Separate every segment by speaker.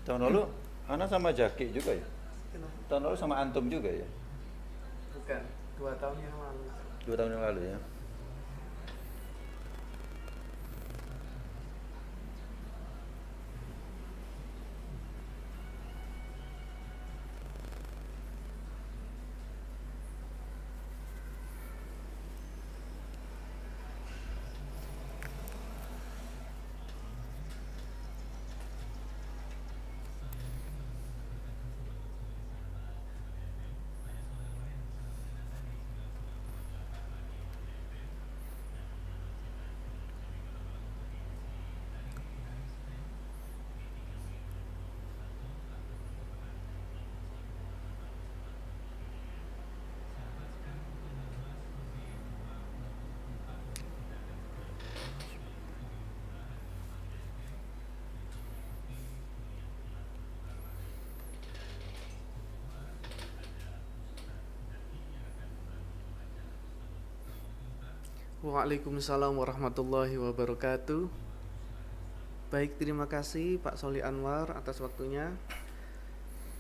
Speaker 1: Tahun lalu Ana sama Jaki juga ya?
Speaker 2: Kenapa?
Speaker 1: Tahun lalu sama Antum juga ya?
Speaker 2: Bukan, 2 tahun yang lalu.
Speaker 1: 2 tahun yang lalu ya?
Speaker 2: Waalaikumsalam warahmatullahi wabarakatuh. Baik, terima kasih Pak Soli Anwar atas waktunya.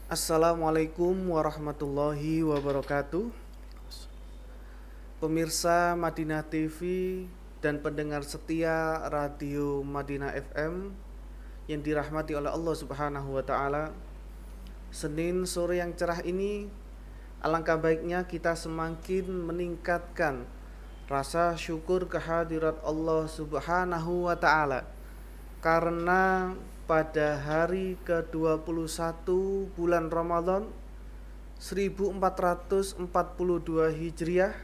Speaker 2: Assalamualaikum warahmatullahi wabarakatuh. Pemirsa Madinah TV dan pendengar setia Radio Madinah FM yang dirahmati oleh Allah Subhanahu wa taala. Senin sore yang cerah ini, alangkah baiknya kita semakin meningkatkan rasa syukur kehadirat Allah Subhanahu wa taala, karena pada hari ke-21 bulan Ramadan 1442 Hijriah,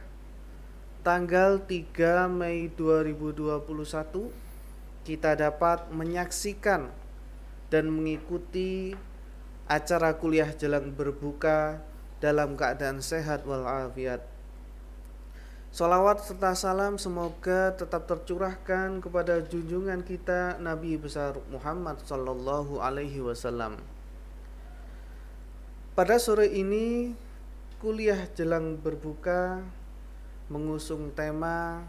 Speaker 2: tanggal 3 Mei 2021, kita dapat menyaksikan dan mengikuti acara kuliah jelang berbuka dalam keadaan sehat walafiat. Salawat serta salam semoga tetap tercurahkan kepada junjungan kita Nabi besar Muhammad sallallahu alaihi wasallam. Pada sore ini kuliah jelang berbuka mengusung tema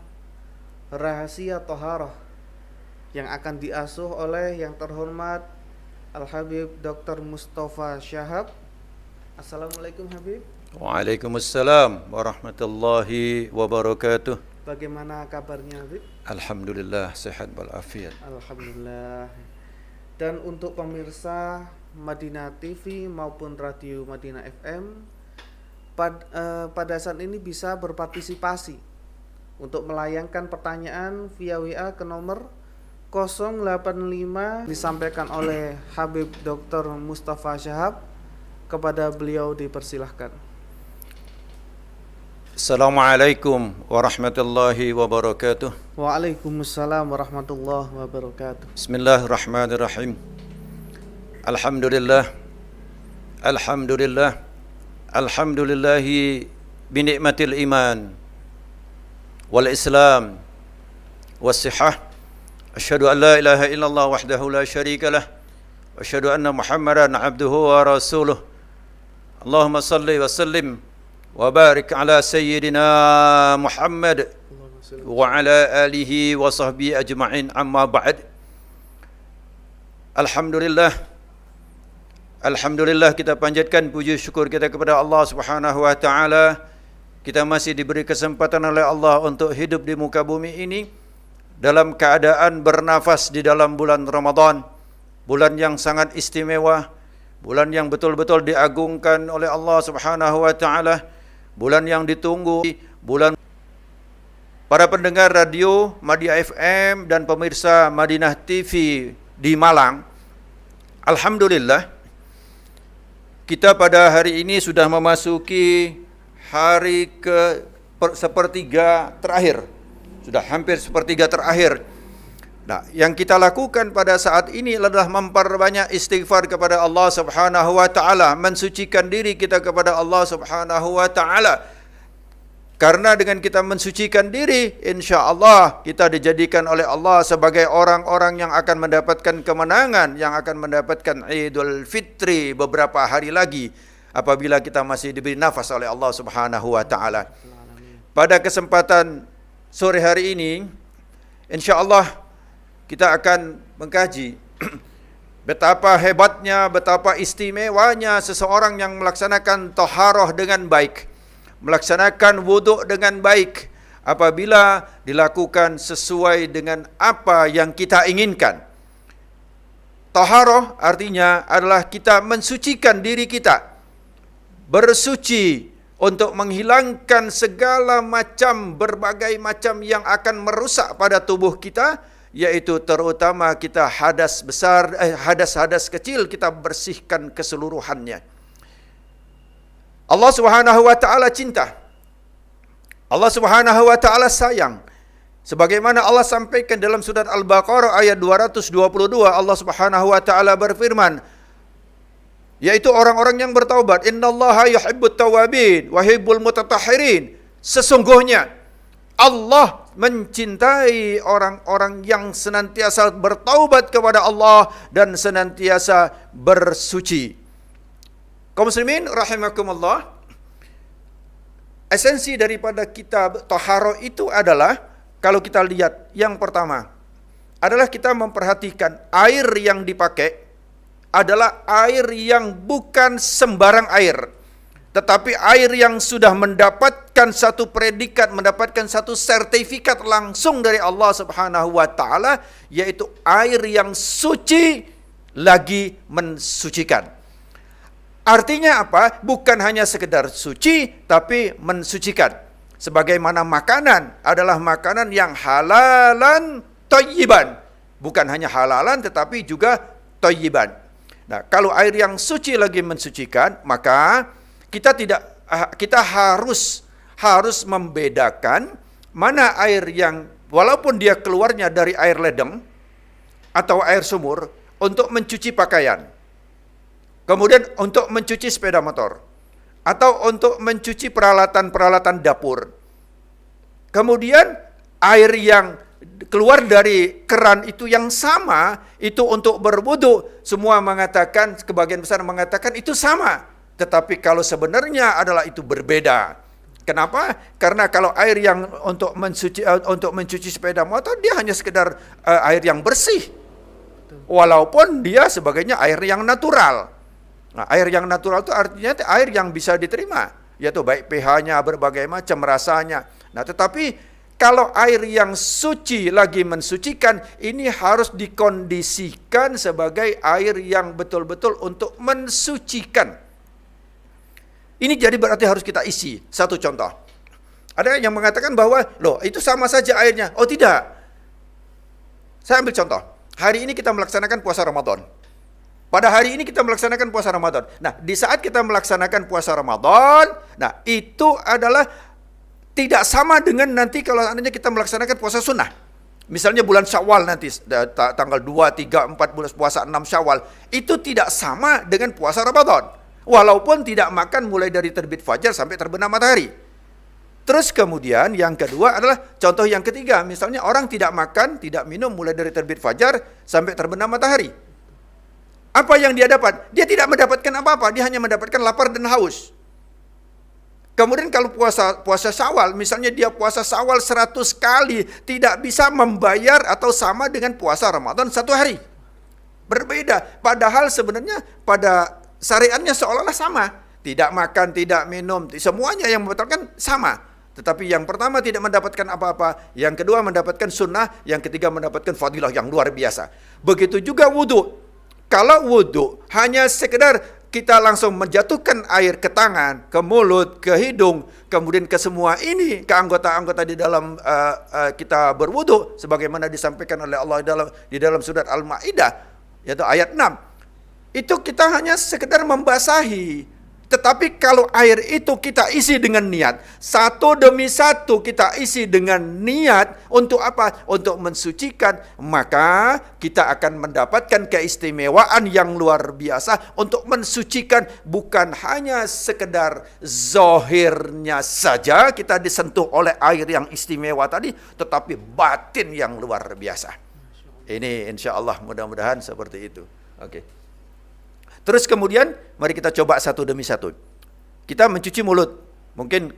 Speaker 2: rahasia Thaharah yang akan diasuh oleh yang terhormat Al-Habib Dr. Mustafa Syahab. Assalamualaikum Habib.
Speaker 1: Waalaikumsalam warahmatullahi wabarakatuh.
Speaker 2: Bagaimana kabarnya Habib?
Speaker 1: Alhamdulillah sehat walafiat.
Speaker 2: Alhamdulillah. Dan untuk pemirsa Madinah TV maupun Radio Madinah FM, pada saat ini bisa berpartisipasi untuk melayangkan pertanyaan via WA ke nomor 085 disampaikan oleh Habib Dr. Mustafa Syahab. Kepada beliau dipersilahkan.
Speaker 1: Assalamualaikum warahmatullahi wabarakatuh.
Speaker 2: Waalaikumsalam warahmatullahi wabarakatuh.
Speaker 1: Bismillahirrahmanirrahim. Alhamdulillah. Alhamdulillah. Alhamdulillahi binikmatil iman wal islam was sihah. Asyhadu an la ilaha illallah wahdahu la syarika lah. Wa asyhadu anna Muhammadan abduhu wa rasuluh. Allahumma salli wa sallim wa barik ala sayyidina Muhammad wa ala alihi wa sahbihi ajma'in, amma ba'd. Alhamdulillah. Alhamdulillah, kita panjatkan puji syukur kita kepada Allah Subhanahu wa taala. Kita masih diberi kesempatan oleh Allah untuk hidup di muka bumi ini dalam keadaan bernafas di dalam bulan Ramadan, bulan yang sangat istimewa, bulan yang betul-betul diagungkan oleh Allah Subhanahu wa taala, bulan yang ditunggu, bulan. Para pendengar radio Madinah FM dan pemirsa Madinah TV di Malang, alhamdulillah kita pada hari ini sudah memasuki hari ke sepertiga terakhir. Sudah hampir sepertiga terakhir. Nah, yang kita lakukan pada saat ini adalah memperbanyak istighfar kepada Allah Subhanahu wa taala, mensucikan diri kita kepada Allah Subhanahu wa taala. Karena dengan kita mensucikan diri, insya-Allah kita dijadikan oleh Allah sebagai orang-orang yang akan mendapatkan kemenangan, yang akan mendapatkan Idul Fitri beberapa hari lagi apabila kita masih diberi nafas oleh Allah Subhanahu wa taala. Pada kesempatan sore hari ini, insya-Allah kita akan mengkaji betapa hebatnya, betapa istimewanya seseorang yang melaksanakan taharah dengan baik, melaksanakan wuduk dengan baik, apabila dilakukan sesuai dengan apa yang kita inginkan. Taharah artinya adalah kita mensucikan diri kita, bersuci untuk menghilangkan segala macam, berbagai macam yang akan merusak pada tubuh kita, yaitu terutama kita hadas besar, hadas-hadas kecil kita bersihkan keseluruhannya. Allah Subhanahu wa taala cinta. Allah Subhanahu wa taala sayang. Sebagaimana Allah sampaikan dalam surat Al-Baqarah ayat 222, Allah Subhanahu wa taala berfirman, yaitu orang-orang yang bertaubat, innallaha yuhibbut tawabin wa yuhibbul mutatahhirin. Sesungguhnya Allah mencintai orang-orang yang senantiasa bertaubat kepada Allah dan senantiasa bersuci. Kaum muslimin rahimakumullah, esensi daripada kitab taharah itu adalah, kalau kita lihat, yang pertama adalah kita memperhatikan air yang dipakai adalah air yang bukan sembarang air, tetapi air yang sudah mendapatkan satu predikat, mendapatkan satu sertifikat langsung dari Allah Subhanahu wa taala, yaitu air yang suci lagi mensucikan. Artinya apa? Bukan hanya sekedar suci, tapi mensucikan. Sebagaimana makanan adalah makanan yang halalan thayyiban. Bukan hanya halalan tetapi juga thayyiban. Nah, kalau air yang suci lagi mensucikan, maka kita harus membedakan mana air yang walaupun dia keluarnya dari air ledeng atau air sumur untuk mencuci pakaian. Kemudian untuk mencuci sepeda motor, atau untuk mencuci peralatan-peralatan dapur. Kemudian air yang keluar dari keran itu yang sama, itu untuk berwudu, semua mengatakan, sebagian besar mengatakan itu sama. Tetapi kalau sebenarnya adalah itu berbeda. Kenapa? Karena kalau air yang untuk mencuci sepeda motor, dia hanya sekedar air yang bersih. Walaupun dia sebagainya air yang natural. Nah, air yang natural itu artinya air yang bisa diterima, yaitu baik pH-nya, berbagai macam rasanya. Nah, tetapi kalau air yang suci lagi mensucikan, ini harus dikondisikan sebagai air yang betul-betul untuk mensucikan. Ini jadi berarti harus kita isi. Satu contoh. Ada yang mengatakan bahwa, loh itu sama saja airnya. Oh tidak. Saya ambil contoh. Hari ini kita melaksanakan puasa Ramadan. Pada hari ini kita melaksanakan puasa Ramadan. Nah, di saat kita melaksanakan puasa Ramadan, nah itu adalah tidak sama dengan nanti kalau seandainya kita melaksanakan puasa sunnah. Misalnya bulan Syawal nanti, tanggal 2, 3, 4 bulan puasa 6 Syawal. Itu tidak sama dengan puasa Ramadan. Walaupun tidak makan mulai dari terbit fajar sampai terbenam matahari. Terus kemudian yang kedua adalah contoh yang ketiga. Misalnya orang tidak makan, tidak minum mulai dari terbit fajar sampai terbenam matahari. Apa yang dia dapat? Dia tidak mendapatkan apa-apa, dia hanya mendapatkan lapar dan haus. Kemudian kalau puasa Syawal, misalnya dia puasa Syawal 100 kali, tidak bisa membayar atau sama dengan puasa Ramadan 1 hari. Berbeda, padahal sebenarnya pada syariatnya seolah-olah sama. Tidak makan, tidak minum, semuanya yang membatalkan sama. Tetapi yang pertama tidak mendapatkan apa-apa, yang kedua mendapatkan sunnah, yang ketiga mendapatkan fadilah yang luar biasa. Begitu juga wudhu. Kalau wudhu hanya sekedar kita langsung menjatuhkan air ke tangan, ke mulut, ke hidung, kemudian ke semua ini, ke anggota-anggota di dalam kita berwudhu, sebagaimana disampaikan oleh Allah di dalam surat Al-Ma'idah, yaitu ayat 6. Itu kita hanya sekedar membasahi. Tetapi kalau air itu kita isi dengan niat, satu demi satu kita isi dengan niat, untuk apa? Untuk mensucikan, maka kita akan mendapatkan keistimewaan yang luar biasa untuk mensucikan, bukan hanya sekedar zahirnya saja kita disentuh oleh air yang istimewa tadi, tetapi batin yang luar biasa. Ini insya Allah mudah-mudahan seperti itu. Oke. Terus kemudian mari kita coba satu demi satu. Kita mencuci mulut. Mungkin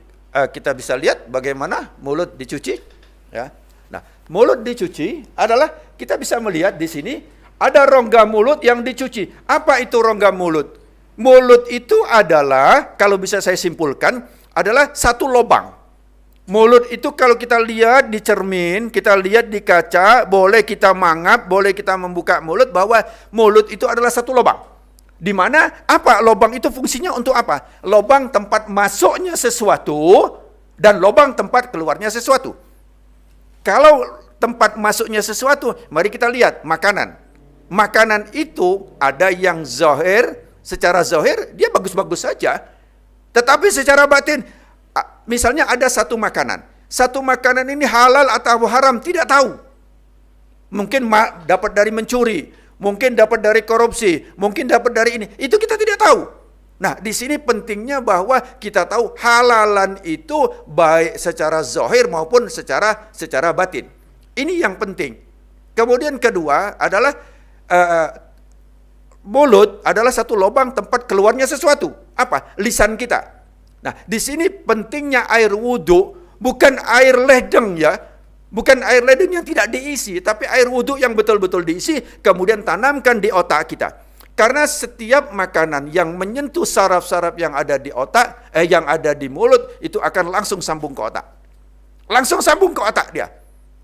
Speaker 1: kita bisa lihat bagaimana mulut dicuci. Ya. Nah, mulut dicuci adalah kita bisa melihat di sini Ada rongga mulut yang dicuci. Apa itu rongga mulut? Mulut itu adalah, kalau bisa saya simpulkan, adalah satu lubang. Mulut itu kalau kita lihat di cermin, kita lihat di kaca, boleh kita mangap, boleh kita membuka mulut, bahwa mulut itu adalah satu lubang. Di mana apa? Lubang itu fungsinya untuk apa? Lubang tempat masuknya sesuatu dan lubang tempat keluarnya sesuatu. Kalau tempat masuknya sesuatu, mari kita lihat makanan. Makanan itu ada yang zahir, secara zahir dia bagus-bagus saja. Tetapi secara batin, misalnya ada satu makanan. Satu makanan ini halal atau haram, tidak tahu. Mungkin dapat dari mencuri, mungkin dapat dari korupsi, mungkin dapat dari ini. Itu kita tidak tahu. Nah, di sini pentingnya bahwa kita tahu halalan itu baik secara zahir maupun secara batin. Ini yang penting. Kemudian kedua adalah mulut adalah satu lubang tempat keluarnya sesuatu. Apa? Lisan kita. Nah, di sini pentingnya air wudhu, bukan air ledeng ya. Bukan air ledeng yang tidak diisi, tapi air wudhu yang betul-betul diisi, kemudian tanamkan di otak kita. Karena setiap makanan yang menyentuh saraf-saraf yang ada di otak, yang ada di mulut, itu akan langsung sambung ke otak. Langsung sambung ke otak dia.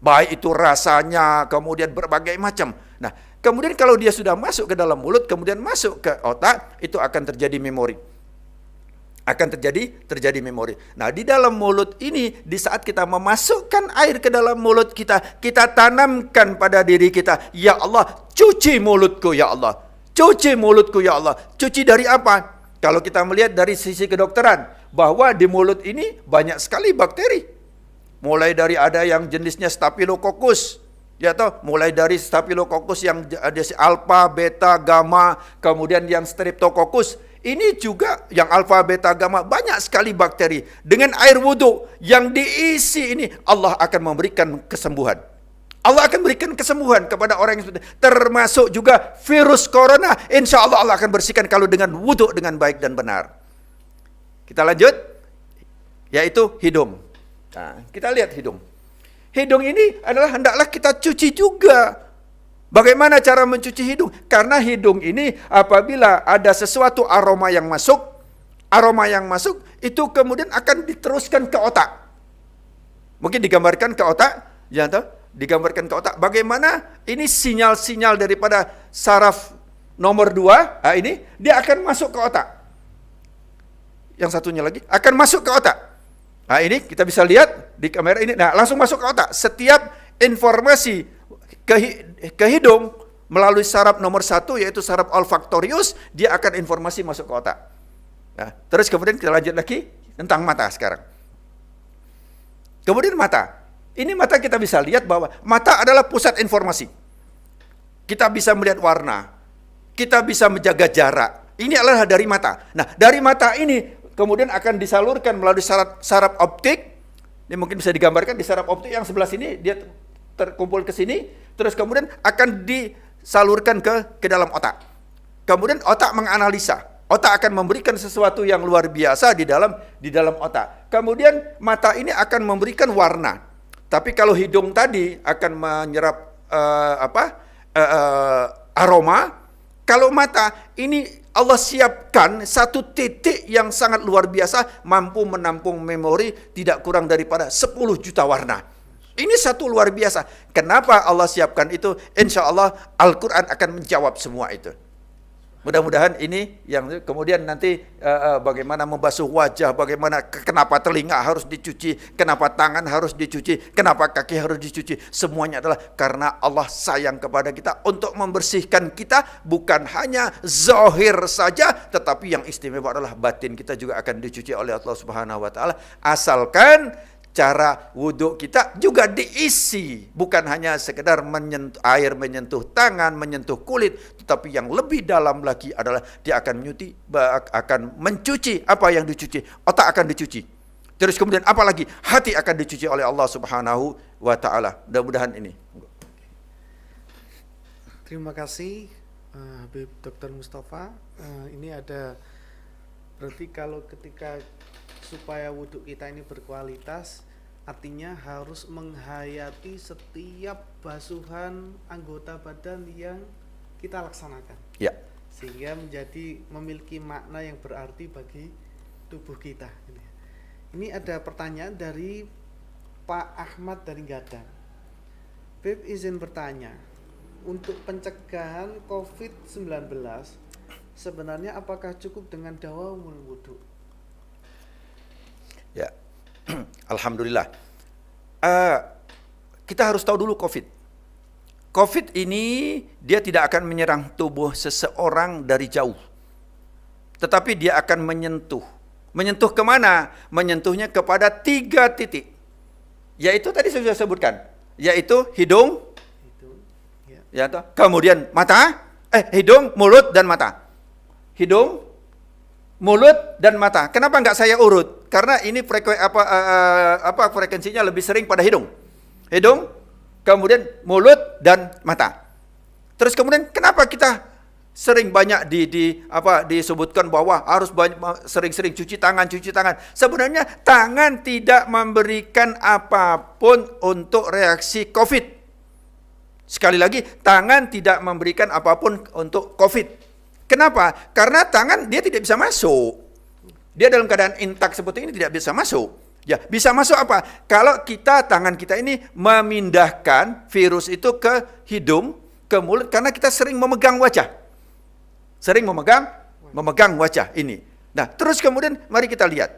Speaker 1: Baik itu rasanya, kemudian berbagai macam. Nah, kemudian kalau dia sudah masuk ke dalam mulut, kemudian masuk ke otak, itu akan terjadi memori. Akan terjadi memori. Nah, di dalam mulut ini, di saat kita memasukkan air ke dalam mulut kita, kita tanamkan pada diri kita, ya Allah, cuci mulutku ya Allah. Cuci mulutku ya Allah. Cuci dari apa? Kalau kita melihat dari sisi kedokteran, bahwa di mulut ini banyak sekali bakteri. Mulai dari ada yang jenisnya Staphylococcus, ya toh, mulai dari Staphylococcus yang ada alpha, beta, gamma, kemudian yang Streptococcus. Ini juga yang alfa, beta, gamma, banyak sekali bakteri. Dengan air wudhu yang diisi ini, Allah akan memberikan kesembuhan. Allah akan berikan kesembuhan kepada orang yang termasuk juga virus corona. Insya Allah Allah akan bersihkan kalau dengan wudhu dengan baik dan benar. Kita lanjut, yaitu hidung. Nah, kita lihat hidung. Hidung ini adalah hendaklah kita cuci juga. Bagaimana cara mencuci hidung? Karena hidung ini apabila ada sesuatu aroma yang masuk itu kemudian akan diteruskan ke otak. Mungkin digambarkan ke otak, ya toh? Digambarkan ke otak. Bagaimana ini sinyal-sinyal daripada saraf nomor 2, ini dia akan masuk ke otak. Yang satunya lagi akan masuk ke otak. Nah, ini kita bisa lihat di kamera ini. Nah, langsung masuk ke otak. Setiap informasi ke hidung melalui saraf nomor 1 yaitu saraf olfaktorius, dia akan informasi masuk ke otak. Nah, terus kemudian kita lanjut lagi tentang mata sekarang. Kemudian mata. Ini mata kita bisa lihat bahwa mata adalah pusat informasi. Kita bisa melihat warna. Kita bisa menjaga jarak. Ini adalah dari mata. Nah, dari mata ini kemudian akan disalurkan melalui saraf optik. Ini mungkin bisa digambarkan di saraf optik yang sebelah sini, dia terkumpul ke sini, terus kemudian akan disalurkan ke dalam otak. Kemudian otak menganalisa. Otak akan memberikan sesuatu yang luar biasa di dalam otak. Kemudian mata ini akan memberikan warna. Tapi kalau hidung tadi akan menyerap aroma, kalau mata ini Allah siapkan satu titik yang sangat luar biasa, mampu menampung memori tidak kurang daripada 10 juta warna. Ini satu luar biasa. Kenapa Allah siapkan itu? Insya Allah Al-Quran akan menjawab semua itu. Mudah-mudahan ini yang kemudian nanti bagaimana membasuh wajah, bagaimana kenapa telinga harus dicuci, kenapa tangan harus dicuci, kenapa kaki harus dicuci. Semuanya adalah karena Allah sayang kepada kita untuk membersihkan kita, bukan hanya zahir saja, tetapi yang istimewa adalah batin kita juga akan dicuci oleh Allah Subhanahu wa taala, asalkan cara wudhu kita juga diisi, bukan hanya sekedar air menyentuh tangan, menyentuh kulit, tetapi yang lebih dalam lagi adalah dia akan mencuci apa yang dicuci, otak akan dicuci. Terus kemudian apa lagi? Hati akan dicuci oleh Allah Subhanahu wa taala. Mudah-mudahan ini.
Speaker 2: Terima kasih Habib Dr. Mustafa. Ini ada berarti kalau ketika supaya wudhu kita ini berkualitas, artinya harus menghayati setiap basuhan anggota badan yang kita laksanakan.
Speaker 1: Ya.
Speaker 2: Sehingga memiliki makna yang berarti bagi tubuh kita. Ini ada pertanyaan dari Pak Ahmad dari Gadang. Beb izin bertanya, untuk pencegahan COVID-19 sebenarnya apakah cukup dengan dawamul wudu?
Speaker 1: Ya, alhamdulillah. Kita harus tahu dulu COVID. COVID ini dia tidak akan menyerang tubuh seseorang dari jauh, tetapi dia akan menyentuh. Menyentuh kemana? Menyentuhnya kepada 3 titik, yaitu tadi saya sudah sebutkan, yaitu hidung, ya, kemudian mata, hidung, mulut dan mata. Hidung, mulut dan mata. Kenapa enggak saya urut? Karena ini frekuensinya lebih sering pada hidung. Hidung, kemudian mulut dan mata. Terus kemudian kenapa kita sering banyak disebutkan bahwa harus sering-sering cuci tangan. Sebenarnya tangan tidak memberikan apapun untuk reaksi COVID. Sekali lagi, tangan tidak memberikan apapun untuk COVID. Kenapa? Karena tangan dia tidak bisa masuk. Dia dalam keadaan intak seperti ini tidak bisa masuk. Ya, bisa masuk apa? Kalau tangan kita ini memindahkan virus itu ke hidung, ke mulut, karena kita sering memegang wajah. Sering memegang wajah ini. Nah, terus kemudian mari kita lihat.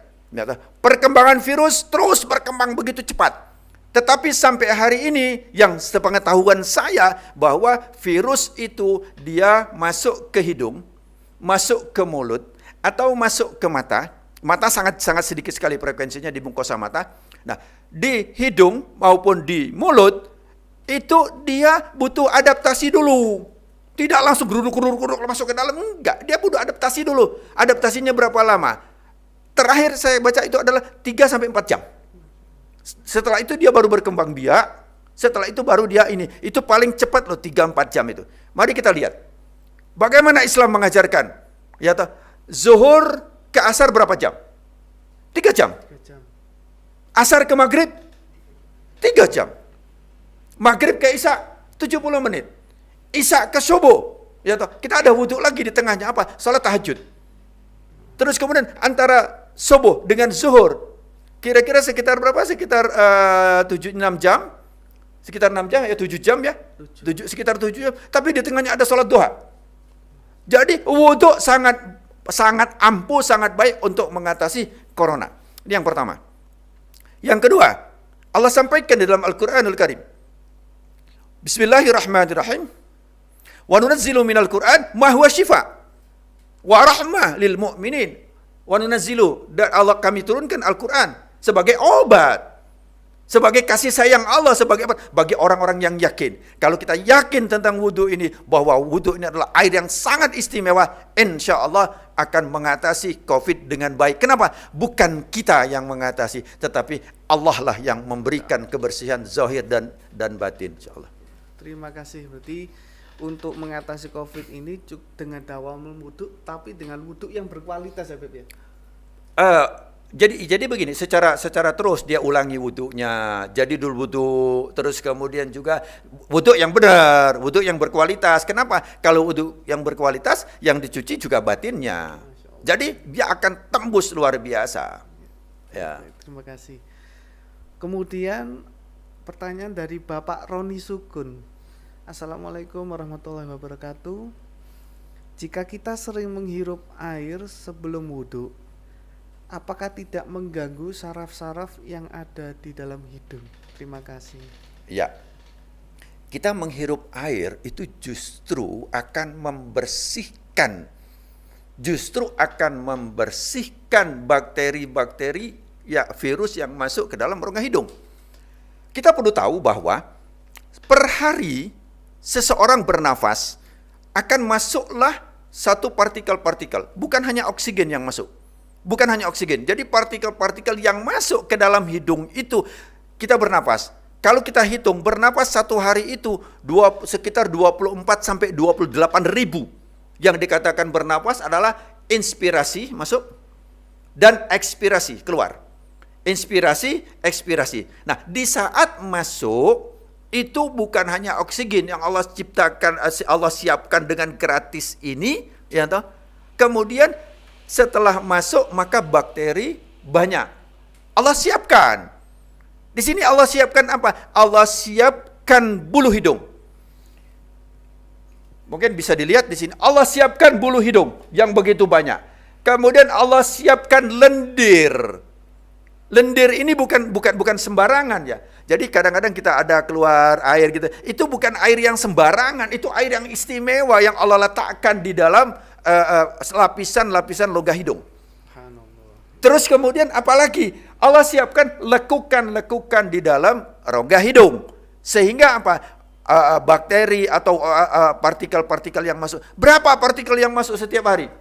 Speaker 1: Perkembangan virus terus berkembang begitu cepat. Tetapi sampai hari ini yang sepengetahuan saya bahwa virus itu dia masuk ke hidung, masuk ke mulut, atau masuk ke mata. Mata sangat sedikit sekali frekuensinya di mukosa mata. Nah, di hidung maupun di mulut itu dia butuh adaptasi dulu. Tidak langsung geruduk masuk ke dalam, enggak. Dia butuh adaptasi dulu. Adaptasinya berapa lama? Terakhir saya baca itu adalah 3 sampai 4 jam. Setelah itu dia baru berkembang biak. Setelah itu baru dia ini. Itu paling cepat loh 3-4 jam itu. Mari kita lihat. Bagaimana Islam mengajarkan? Ya toh, zuhur ke asar berapa jam? 3 jam. Asar ke maghrib 3 jam. Maghrib ke isya 70 menit. Isya ke subuh. Ya toh, kita ada wudhu lagi di tengahnya apa? Salat tahajud. Terus kemudian antara subuh dengan zuhur kira-kira sekitar berapa? Sekitar 7-6 jam. Sekitar 6 jam ya, 7 jam ya. Sekitar 7 jam. Tapi di tengahnya ada salat duha. Jadi wudhu sangat ampuh, sangat baik untuk mengatasi corona. Ini yang pertama. Yang kedua, Allah sampaikan di dalam Al-Qur'anul Karim. Bismillahirrahmanirrahim. Wa nunazzilu minal Qur'an ma huwa syifa wa rahmah lil mu'minin. Wa nunazzilu, dan Allah kami turunkan Al-Qur'an sebagai obat, sebagai kasih sayang Allah, sebagai apa? Bagi orang-orang yang yakin. Kalau kita yakin tentang wudhu ini, bahwa wudhu ini adalah air yang sangat istimewa, insya Allah akan mengatasi COVID dengan baik. Kenapa? Bukan kita yang mengatasi, tetapi Allah lah yang memberikan kebersihan zahir dan batin, insya Allah.
Speaker 2: Terima kasih. Berarti untuk mengatasi COVID ini dengan dawamul wudhu, tapi dengan wudhu yang berkualitas ya Beb ya?
Speaker 1: Jadi begini, secara terus dia ulangi wudhunya. Jadi dulu wudhu, terus kemudian juga wudhu yang benar, wudhu yang berkualitas. Kenapa? Kalau wudhu yang berkualitas, yang dicuci juga batinnya. Jadi dia akan tembus luar biasa. Ya.
Speaker 2: Terima kasih. Kemudian pertanyaan dari Bapak Roni Sukun. Assalamualaikum warahmatullahi wabarakatuh. Jika kita sering menghirup air sebelum wudhu, apakah tidak mengganggu saraf-saraf yang ada di dalam hidung? Terima kasih.
Speaker 1: Ya, kita menghirup air itu justru akan membersihkan bakteri-bakteri, ya, virus yang masuk ke dalam rongga hidung. Kita perlu tahu bahwa per hari seseorang bernafas akan masuklah satu partikel-partikel, bukan hanya oksigen yang masuk. Bukan hanya oksigen. Jadi partikel-partikel yang masuk ke dalam hidung itu kita bernapas. Kalau kita hitung bernapas satu hari itu sekitar 24 sampai 28 ribu. Yang dikatakan bernapas adalah inspirasi masuk dan ekspirasi keluar. Inspirasi, ekspirasi. Nah, di saat masuk Itu bukan hanya oksigen yang Allah ciptakan, Allah siapkan dengan gratis ini, ya toh. Kemudian setelah masuk maka bakteri banyak. Allah siapkan. Di sini Allah siapkan apa? Allah siapkan bulu hidung. Mungkin bisa dilihat di sini. Allah siapkan bulu hidung yang begitu banyak. Kemudian Allah siapkan lendir. Lendir ini bukan sembarangan ya. Jadi kadang-kadang kita ada keluar air gitu. Itu bukan air yang sembarangan, itu air yang istimewa yang Allah letakkan di dalam lapisan-lapisan logah hidung. Terus kemudian apalagi? Allah siapkan lekukan-lekukan di dalam rongga hidung. Sehingga apa? Bakteri atau partikel-partikel yang masuk. Berapa partikel yang masuk setiap hari?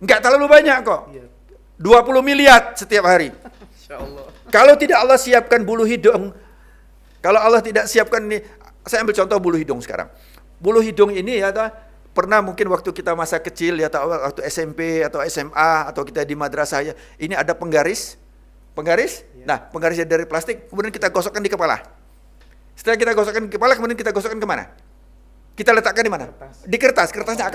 Speaker 1: Enggak terlalu banyak kok. 20 miliar setiap hari. Kalau tidak Allah siapkan bulu hidung, kalau Allah tidak siapkan ini, saya ambil contoh bulu hidung sekarang. Bulu hidung ini ya, pernah mungkin waktu kita masa kecil ya, waktu SMP atau SMA atau kita di madrasah ya, ini ada penggaris. Nah, penggarisnya dari plastik, kemudian kita gosokkan di kepala. Setelah kita gosokkan di kepala, kemudian kita gosokkan kemana? Kita letakkan di mana? Di kertas. Kertasnya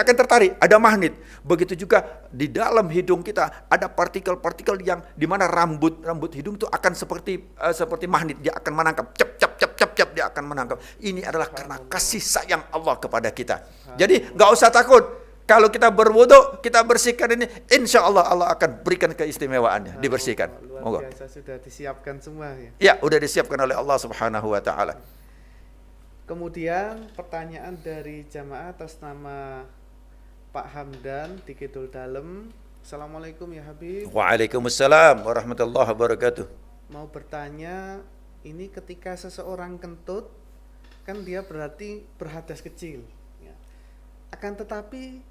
Speaker 1: akan tertarik, ada magnet. Begitu juga di dalam hidung kita ada partikel-partikel yang di mana rambut hidung itu akan seperti magnet, dia akan menangkap, cap dia akan menangkap. Ini adalah karena kasih sayang Allah kepada kita. Jadi nggak usah takut. Kalau kita berwudu, kita bersihkan ini, insya Allah Allah akan berikan keistimewaannya, dibersihkan.
Speaker 2: Luar biasa, sudah disiapkan semua ya.
Speaker 1: Ya, sudah disiapkan oleh Allah Subhanahu wa taala.
Speaker 2: Kemudian pertanyaan dari jamaah atas nama Pak Hamdan di Kidul Dalem. Assalamualaikum ya Habib.
Speaker 1: Waalaikumsalam warahmatullahi wabarakatuh.
Speaker 2: Mau bertanya, ini ketika seseorang kentut, kan dia berarti berhadas kecil. Ya. Akan tetapi,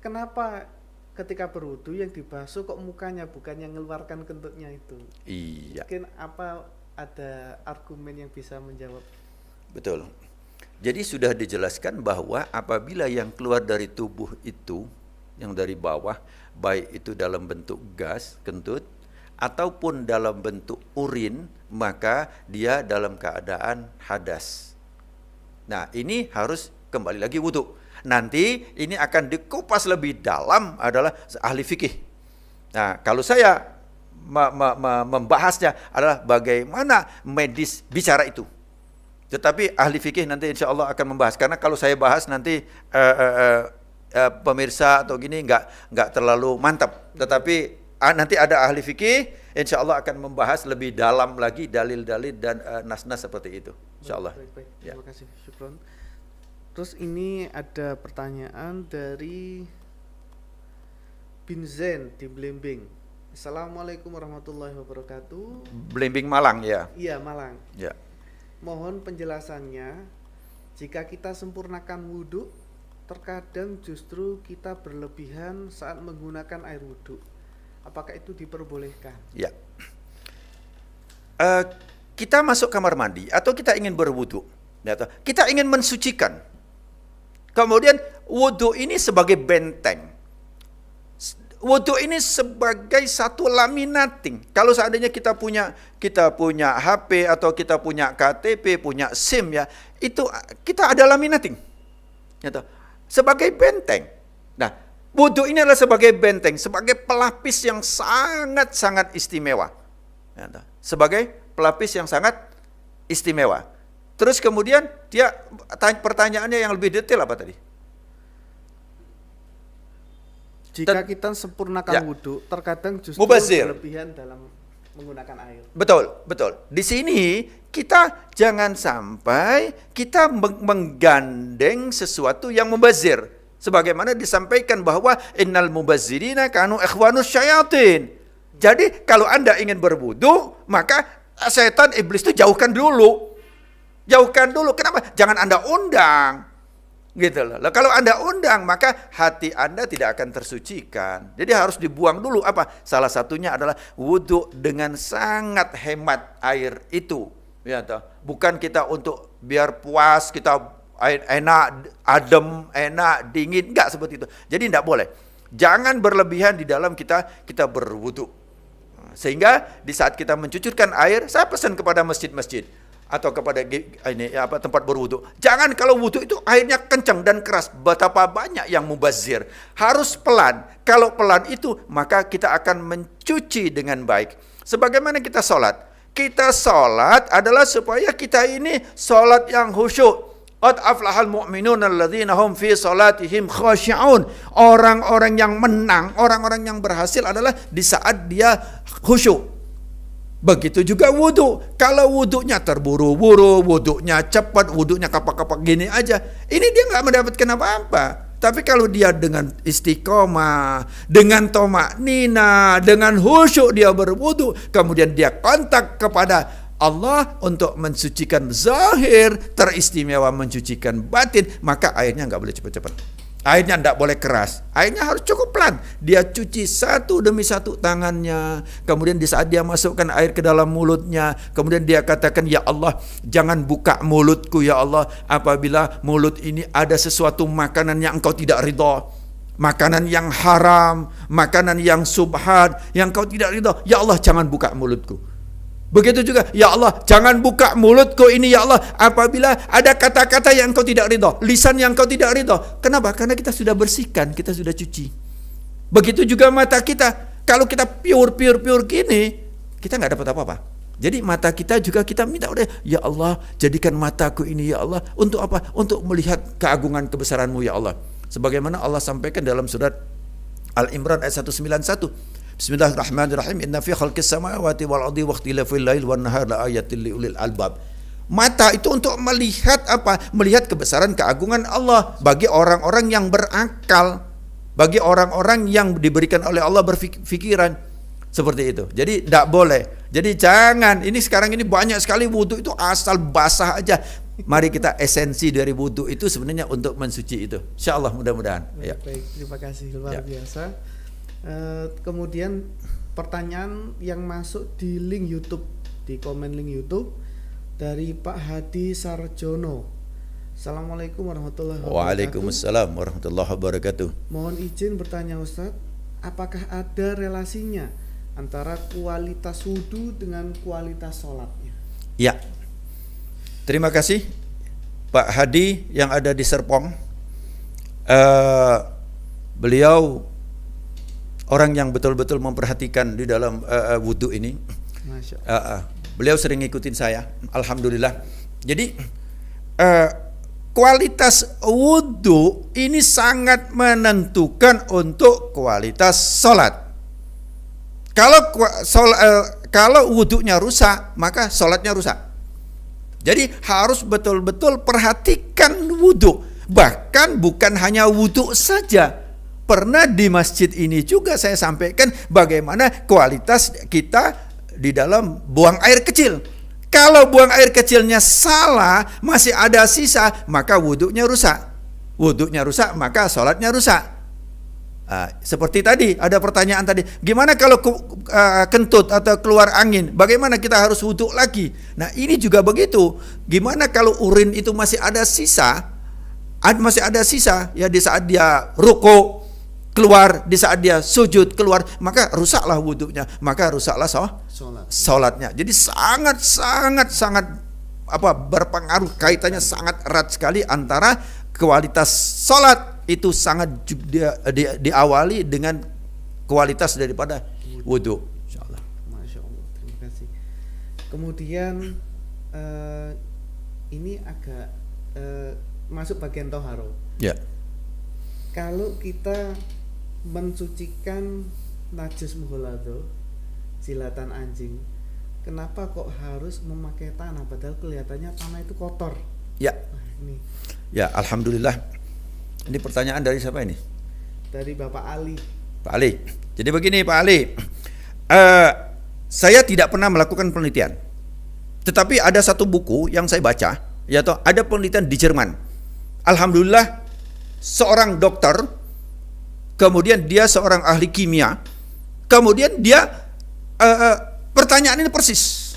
Speaker 2: kenapa ketika berwudu yang dibasuh kok mukanya bukan yang mengeluarkan kentutnya itu?
Speaker 1: Iya.
Speaker 2: Mungkin apa ada argumen yang bisa menjawab?
Speaker 1: Betul. Jadi sudah dijelaskan bahwa apabila yang keluar dari tubuh itu, yang dari bawah, baik itu dalam bentuk gas, kentut, ataupun dalam bentuk urin, maka dia dalam keadaan hadas. Nah, ini harus kembali lagi wudu. Nanti ini akan dikupas lebih dalam adalah ahli fikih. Nah, kalau saya membahasnya adalah bagaimana medis bicara itu. Tetapi ahli fikih nanti insya Allah akan membahas. Karena kalau saya bahas nanti pemirsa atau gini nggak terlalu mantap. Tetapi nanti ada ahli fikih, insya Allah akan membahas lebih dalam lagi dalil-dalil dan nas-nas seperti itu. Insya Allah.
Speaker 2: Baik. Terima kasih. Syukron. Terus ini ada pertanyaan dari Bin Zen di Blimbing. Assalamualaikum warahmatullahi wabarakatuh.
Speaker 1: Blimbing Malang ya.
Speaker 2: Iya, Malang.
Speaker 1: Ya.
Speaker 2: Mohon penjelasannya, jika kita sempurnakan wudhu, terkadang justru kita berlebihan saat menggunakan air wudhu. Apakah itu diperbolehkan?
Speaker 1: Ya. Kita masuk kamar mandi atau kita ingin berwudhu, ya, kita ingin mensucikan. Kemudian wudhu ini sebagai benteng. Wudhu ini sebagai satu laminating. Kalau seandainya kita punya HP atau kita punya KTP, punya SIM ya, itu kita ada laminating. Ya, sebagai benteng. Nah, wudhu ini adalah sebagai benteng, sebagai pelapis yang sangat-sangat istimewa. Ya, sebagai pelapis yang sangat istimewa. Terus kemudian pertanyaannya yang lebih detail apa tadi?
Speaker 2: Jika kita sempurnakan wudhu, terkadang justru berlebihan dalam menggunakan air.
Speaker 1: Betul. Di sini kita jangan sampai kita menggandeng sesuatu yang mubazir. Sebagaimana disampaikan bahwa innal mubazzirina kanu ikhwanus syayatin. Jadi kalau Anda ingin berwudu, maka setan iblis itu jauhkan dulu. Kenapa? Jangan Anda undang. Gitu loh. Kalau Anda undang, maka hati Anda tidak akan tersucikan. Jadi harus dibuang dulu apa? Salah satunya adalah wudu dengan sangat hemat air itu. Ya, toh. Bukan kita untuk biar puas, kita enak, adem, enak, dingin, enggak seperti itu. Jadi enggak boleh. Jangan berlebihan di dalam kita berwudu. Sehingga di saat kita mencucurkan air, saya pesan kepada masjid-masjid atau kepada tempat berwudu. Jangan kalau wudu itu airnya kencang dan keras. Betapa banyak yang mubazir. Harus pelan. Kalau pelan itu maka kita akan mencuci dengan baik. Sebagaimana kita sholat. Kita sholat adalah supaya kita ini sholat yang khusyuk. Qad aflahal mu'minun alladzina hum fi salatihim khashi'un. Orang-orang yang menang, orang-orang yang berhasil adalah di saat dia khusyuk. Begitu juga wudu. Kalau wudunya terburu-buru, wudunya cepat, wudunya kapak-kapak gini aja, ini dia nggak mendapatkan apa-apa. Tapi kalau dia dengan istiqomah, dengan tomak-nina, dengan khusyuk dia berwudu, kemudian dia kontak kepada Allah untuk mensucikan zahir, teristimewa mensucikan batin, maka airnya nggak boleh cepat-cepat. Airnya tidak boleh keras. Airnya harus cukup pelan. Dia cuci satu demi satu tangannya. Kemudian di saat dia masukkan air ke dalam mulutnya, kemudian dia katakan, ya Allah, jangan buka mulutku ya Allah, apabila mulut ini ada sesuatu makanan yang engkau tidak ridha, makanan yang haram, makanan yang subhat, yang engkau tidak ridha. Ya Allah, jangan buka mulutku. Begitu juga, ya Allah, jangan buka mulutku ini ya Allah apabila ada kata-kata yang engkau tidak ridha, lisan yang engkau tidak ridha. Kenapa? Karena kita sudah bersihkan, kita sudah cuci. Begitu juga mata kita. Kalau kita pure gini, kita nggak dapat apa-apa. Jadi mata kita juga kita minta udah, ya Allah, jadikan mataku ini ya Allah untuk apa? Untuk melihat keagungan kebesaran-Mu ya Allah. Sebagaimana Allah sampaikan dalam surat Al-Imran ayat 191. Bismillahirrahmanirrahim. Inna fi khalqis samawati wal ardi wa ikhtilafil lail wan nahar la ayatil liulil albab. Mata itu untuk melihat apa? Melihat kebesaran keagungan Allah bagi orang-orang yang berakal, bagi orang-orang yang diberikan oleh Allah berfikiran. Seperti itu. Jadi tidak boleh. Jadi jangan, ini sekarang ini banyak sekali wudu itu asal basah aja. Mari kita esensi dari wudu itu sebenarnya untuk mensuci itu. Insyaallah mudah-mudahan.
Speaker 2: Baik, baik, terima kasih luar biasa. Kemudian pertanyaan yang masuk di link YouTube, di komen link YouTube dari Pak Hadi Sarjono. Assalamualaikum warahmatullahi wabarakatuh.
Speaker 1: Waalaikumsalam warahmatullahi wabarakatuh.
Speaker 2: Mohon izin bertanya Ustadz, apakah ada relasinya antara kualitas wudu dengan kualitas sholatnya?
Speaker 1: Ya, terima kasih Pak Hadi yang ada di Serpong. Beliau orang yang betul-betul memperhatikan di dalam wudu ini.
Speaker 2: Masya
Speaker 1: Beliau sering ngikutin saya, alhamdulillah. Jadi kualitas wudu ini sangat menentukan untuk kualitas sholat. Kalau wudunya rusak, maka sholatnya rusak. Jadi harus betul-betul perhatikan wudu. Bahkan bukan hanya wudu saja. Pernah di masjid ini juga saya sampaikan bagaimana kualitas kita di dalam buang air kecil. Kalau buang air kecilnya salah, masih ada sisa, maka wudunya rusak. Wudunya rusak, maka sholatnya rusak. Seperti tadi, ada pertanyaan tadi, gimana kalau kentut atau keluar angin? Bagaimana kita harus wudu lagi? Nah ini juga begitu. Gimana kalau urin itu masih ada sisa? Masih ada sisa, ya di saat dia ruku keluar, di saat dia sujud keluar, maka rusaklah wudunya, maka rusaklah sholatnya. Jadi sangat berpengaruh, kaitannya sangat erat sekali antara kualitas sholat itu sangat diawali dengan kualitas daripada wudu. Insyaallah.
Speaker 2: Masya Allah, terima kasih. Kemudian ini agak masuk bagian toharo.
Speaker 1: Ya.
Speaker 2: Kalau kita mensucikan najis mughalladhah, jilatan anjing, kenapa kok harus memakai tanah padahal kelihatannya tanah itu kotor?
Speaker 1: Ya.
Speaker 2: Nah, ini.
Speaker 1: Ya, alhamdulillah. Ini pertanyaan dari siapa ini?
Speaker 2: Dari Bapak Ali.
Speaker 1: Pak Ali. Jadi begini Pak Ali, saya tidak pernah melakukan penelitian, tetapi ada satu buku yang saya baca, yaitu ada penelitian di Jerman. Alhamdulillah, seorang dokter, kemudian dia seorang ahli kimia, kemudian dia pertanyaan ini persis,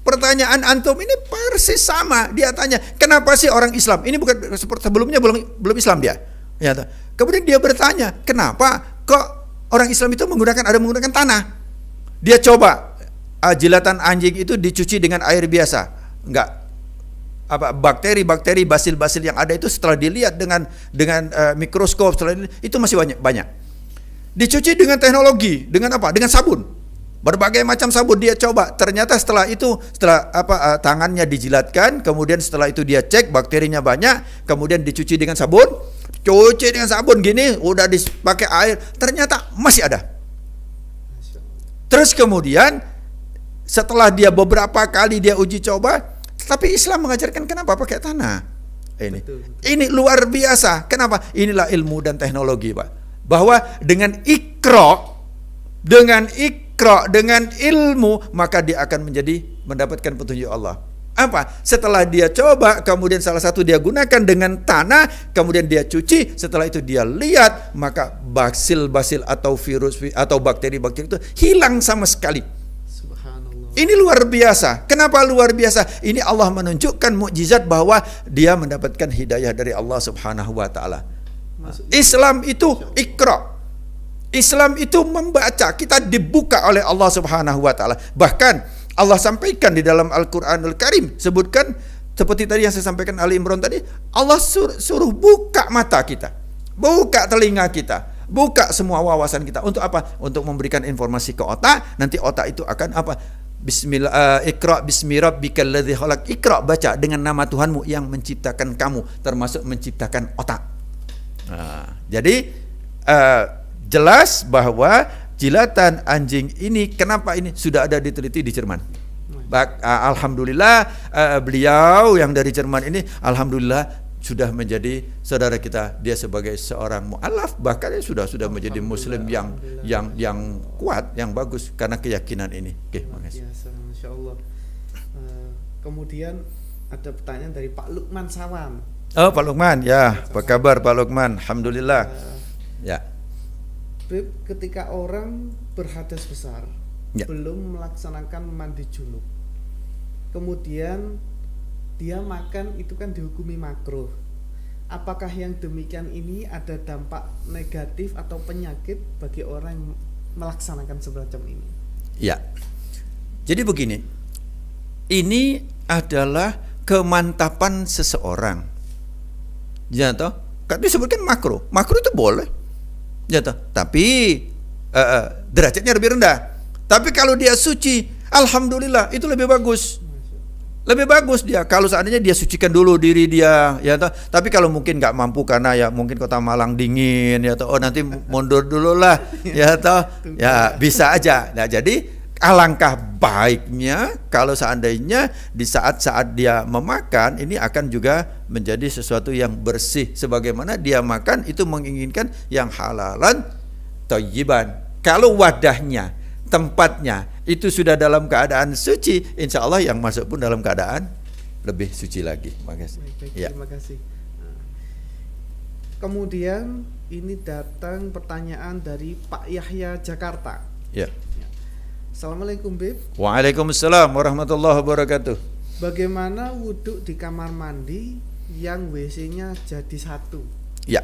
Speaker 1: pertanyaan antum ini persis sama. Dia tanya, kenapa sih orang Islam ini bukan seperti sebelumnya belum Islam dia, ya. Kemudian dia bertanya, kenapa kok orang Islam itu menggunakan tanah? Dia coba jilatan anjing itu dicuci dengan air biasa. Enggak. Bakteri-bakteri, basil-basil yang ada itu setelah dilihat dengan mikroskop, itu masih banyak. Dicuci dengan teknologi, dengan apa? Dengan sabun. Berbagai macam sabun dia coba. Ternyata setelah tangannya dijilatkan, kemudian setelah itu dia cek bakterinya banyak, kemudian dicuci dengan sabun. Cuci dengan sabun gini, udah dipakai air, ternyata masih ada. Terus kemudian setelah dia beberapa kali dia uji coba, tapi Islam mengajarkan kenapa pakai tanah. Ini luar biasa. Kenapa? Inilah ilmu dan teknologi, Pak. Bahwa dengan ikra, dengan ilmu, maka dia akan mendapatkan petunjuk Allah. Apa? Setelah dia coba, kemudian salah satu dia gunakan dengan tanah, kemudian dia cuci, setelah itu dia lihat, maka basil-basil atau virus atau bakteri-bakteri itu hilang sama sekali. Ini luar biasa. Kenapa luar biasa? Ini Allah menunjukkan mukjizat bahwa dia mendapatkan hidayah dari Allah Subhanahu wa taala. Islam itu ikra. Islam itu membaca, kita dibuka oleh Allah Subhanahu wa taala. Bahkan Allah sampaikan di dalam Al-Qur'anul Karim, sebutkan seperti tadi yang saya sampaikan Ali Imran tadi, Allah suruh buka mata kita, buka telinga kita, buka semua wawasan kita. Untuk apa? Untuk memberikan informasi ke otak. Nanti otak itu akan apa? Bismillah, Iqra bismi rabbikal ladzi khalaq. Iqra, baca dengan nama Tuhanmu yang menciptakan kamu, termasuk menciptakan otak. Jadi jelas bahwa jilatan anjing ini, kenapa ini sudah ada diteliti di Jerman. Alhamdulillah beliau yang dari Jerman ini alhamdulillah sudah menjadi saudara kita, dia sebagai seorang mu'alaf, bahkan sudah menjadi muslim yang kuat, yang bagus karena keyakinan ini. Oke, makasih.
Speaker 2: Masya Allah. Kemudian ada pertanyaan dari Pak Lukman Sawan.
Speaker 1: Oh, Pak Lukman, ya, apa kabar Pak Lukman? Alhamdulillah. Ya.
Speaker 2: Beb, ketika orang berhadas besar, belum melaksanakan mandi junub, kemudian dia makan, itu kan dihukumi makruh. Apakah yang demikian ini ada dampak negatif atau penyakit bagi orang yang melaksanakan semacam ini? Ya.
Speaker 1: Jadi begini, ini adalah kemantapan seseorang. Ya toh? Kan disebutkan makruh. Makruh itu boleh. Ya toh? Tapi derajatnya lebih rendah. Tapi kalau dia suci, alhamdulillah, itu lebih bagus. Lebih bagus dia kalau seandainya dia sucikan dulu diri dia, ya toh. Tapi kalau mungkin nggak mampu karena ya mungkin kota Malang dingin, ya toh. Oh nanti mundur dulu lah, ya toh. Ya bisa aja. Nah jadi alangkah baiknya kalau seandainya di saat-saat dia memakan ini akan juga menjadi sesuatu yang bersih, sebagaimana dia makan itu menginginkan yang halalan thayyiban. Kalau wadahnya, tempatnya itu sudah dalam keadaan suci, insya Allah yang masuk pun dalam keadaan lebih suci lagi. Makasih.
Speaker 2: Ya. Terima kasih. Kemudian ini datang pertanyaan dari Pak Yahya Jakarta.
Speaker 1: Ya.
Speaker 2: Assalamualaikum Bib.
Speaker 1: Waalaikumsalam warahmatullahi wabarakatuh.
Speaker 2: Bagaimana wudhu di kamar mandi yang WC-nya jadi satu?
Speaker 1: Ya.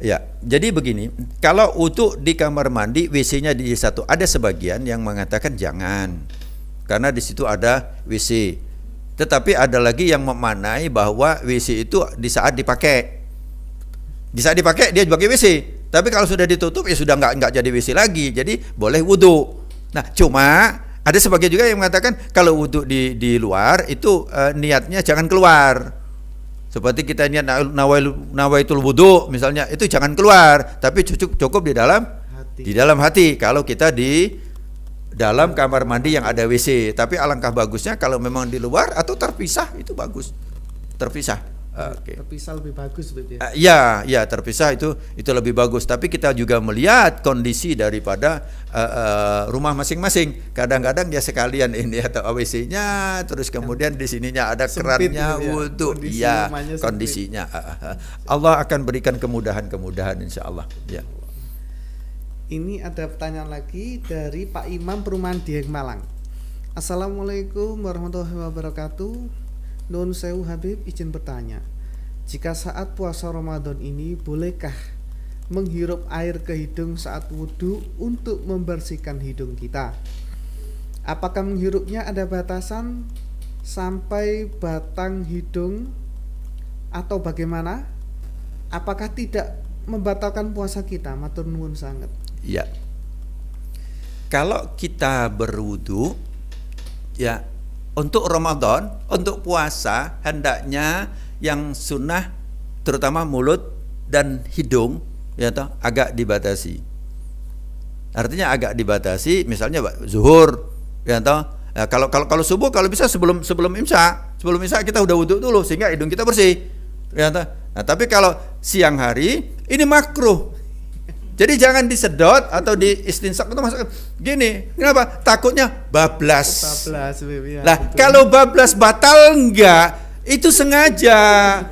Speaker 1: Ya, jadi begini, kalau wudhu di kamar mandi WC-nya di satu, ada sebagian yang mengatakan jangan, karena di situ ada WC. Tetapi ada lagi yang memaknai bahwa WC itu di saat dipakai, dia sebagai WC. Tapi kalau sudah ditutup ya sudah nggak jadi WC lagi, jadi boleh wudhu. Nah, cuma ada sebagian juga yang mengatakan kalau wudhu di luar itu niatnya jangan keluar. Seperti kita niat nawaitul wudu misalnya, itu jangan keluar, tapi cukup di dalam hati kalau kita di dalam kamar mandi yang ada WC. Tapi alangkah bagusnya kalau memang di luar atau terpisah, itu bagus. Terpisah.
Speaker 2: Okay. Terpisah lebih bagus betul ya?
Speaker 1: Ya, terpisah itu lebih bagus. Tapi kita juga melihat kondisi daripada rumah masing-masing. Kadang-kadang dia sekalian ini atau WC-nya, terus kemudian di sininya ada kerannya untuk kondisinya. Allah akan berikan kemudahan insya Allah. Ya.
Speaker 2: Ini ada pertanyaan lagi dari Pak Imam Perumahan Dieng Malang. Assalamualaikum warahmatullahi wabarakatuh. Nun sewu Habib, izin bertanya, jika saat puasa Ramadan ini bolehkah menghirup air ke hidung saat wudhu untuk membersihkan hidung kita. Apakah menghirupnya ada batasan sampai batang hidung atau bagaimana? Apakah tidak membatalkan puasa kita? Matur nuwun sanget.
Speaker 1: Ya. Kalau kita berwudu, ya, untuk Ramadan, untuk puasa, hendaknya yang sunnah terutama mulut dan hidung, ya toh, agak dibatasi. Artinya agak dibatasi, misalnya zuhur, ya toh. Ya, kalau subuh, kalau bisa sebelum imsak kita udah wudu dulu sehingga hidung kita bersih, ya toh. Nah, tapi kalau siang hari ini makruh. Jadi jangan disedot atau di istinsak itu masukkan gini. Kenapa? Takutnya bablas.
Speaker 2: Ya,
Speaker 1: Nah,
Speaker 2: betul.
Speaker 1: kalau bablas batal enggak? Itu sengaja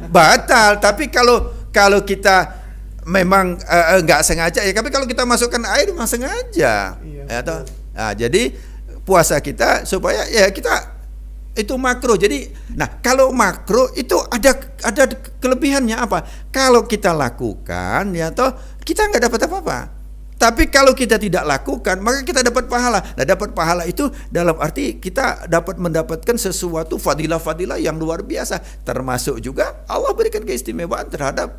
Speaker 1: batal. Tapi kalau kita memang enggak sengaja ya. Tapi kalau kita masukkan air memang sengaja.
Speaker 2: Iya,
Speaker 1: Ya toh?
Speaker 2: betul.
Speaker 1: Nah, jadi puasa kita supaya ya kita itu makruh. Jadi, nah kalau makruh itu ada kelebihannya apa? Kalau kita lakukan, ya toh kita nggak dapat apa-apa. Tapi kalau kita tidak lakukan, maka kita dapat pahala. Nah, dapat pahala itu dalam arti kita dapat mendapatkan sesuatu fadilah-fadilah yang luar biasa. Termasuk juga Allah berikan keistimewaan terhadap